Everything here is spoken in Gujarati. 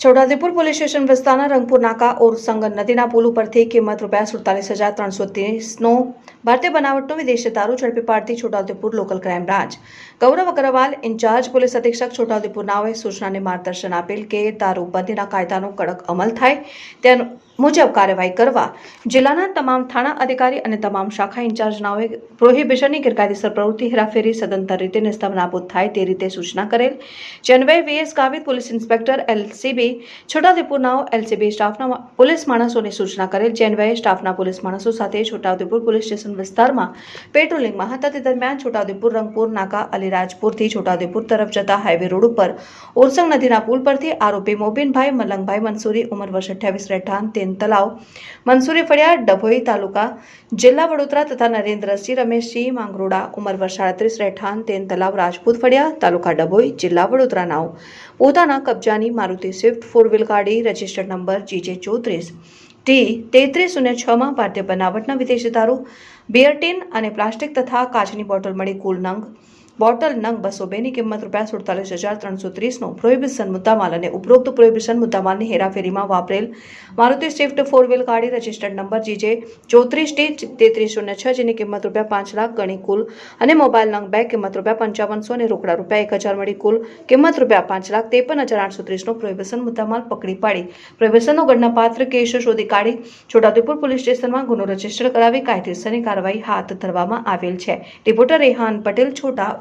છોટાઉદેપુર પોલીસ સ્ટેશન વિસ્તારના રંગપુર નાકા ઓરસંગ નદીના પુલ ઉપરથી કિંમત ₹47,330નો ભારતીય બનાવટનો વિદેશી દારૂ ઝડપી પાડતી છોટાઉદેપુર લોકલ ક્રાઇમ બ્રાન્ચ ગૌરવ અગ્રવાલ ઇન્ચાર્જ પોલીસ અધિક્ષક છોટાઉદેપુર નાઓએ સૂચનાને માર્ગદર્શન આપેલ કે દારૂબંધીના કાયદાનો કડક અમલ થાય તે મુજબ કાર્યવાહી કરવા જિલ્લાના તમામ થાણા અધિકારી અને તમામ શાખા ઇન્ચાર્જ નાઓએ પ્રોહિબિશનની ગેરકાયદેસર પ્રવૃત્તિ હેરાફેરી સદંતર રીતે નિસ્તમ નાબૂદ થાય તે રીતે સૂચના કરેલ જેન્વય VS Gavit police inspector LCB Chhotaudepur નાઓ એલસીબી સ્ટાફના પોલીસ માણસોની સૂચના કરેલ જેન્વય સ્ટાફના પોલીસ માણસો સાથે છોટાઉદેપુર પોલીસ સ્ટેશન વિસ્તારમાં પેટ્રોલિંગમાં હતા તે દરમિયાન છોટાઉદેપુર રંગપુર નાકા અલીરાજપુરથી છોટાઉદેપુર તરફ જતા હાઈવે રોડ ઉપર ઓરસંગ નદીના પુલ પરથી આરોપી મોબીનભાઈ મલંગભાઈ મંસૂરી ઉંમર વર્ષ 28 રહેઠાણ તેન તલાવ મંસૂરી ફળિયા ડભોઈ તાલુકા જિલ્લા વડોદરા તથા નરેન્દ્રસિંહ રમેશસિંહ માંગરોડા ઉંમર વર્ષ 37 રહેઠાણ તેન તલાવ રાજપૂત ફળિયા તાલુકા ડભોઈ જિલ્લા વડોદરા નાઓ પોતાના કબજાની મારુતિ સ્વિફ્ટ 4 વ્હીલ ગાડી રજિસ્ટર્ડ નંબર GJ34T3306 માં ભારતીય બનાવટના વિદેશી દારૂ બિયર ટીન અને પ્લાસ્ટિક તથા કાચની બોટલ મળી કુલ બોટલ નંગ 202 ની કિંમત ₹47,330નો પ્રોહિબિશન મુદ્દામાલ અને ઉપરોક્ત પ્રોહિબિશન મુદ્દામાલની હેરાફેરીમાં વાપરેલ મારુતિ સ્વિફ્ટ 4 વ્હીલ ગાડી રજિસ્ટર્ડ નંબર GJ34T3306 જેની કિંમત ₹5 લાખ ગણી કુલ અને મોબાઈલ નંગ 2 કિંમત ₹5500 અને રોકડા ₹1000 મળી કુલ કિંમત ₹5,53,830નો પ્રોહિબિશન મુદ્દામાલ પકડી પાડી પ્રોહિબિશનનો ગણનાપાત્ર કેસ શોધી કાઢી છોટાઉદેપુર પોલીસ સ્ટેશનમાં ગુનો રજીસ્ટર કરાવી કાયદેસરની કાર્યવાહી હાથ ધરવામાં આવેલ છે. રિપોર્ટર રેહાન પટેલ, છોટા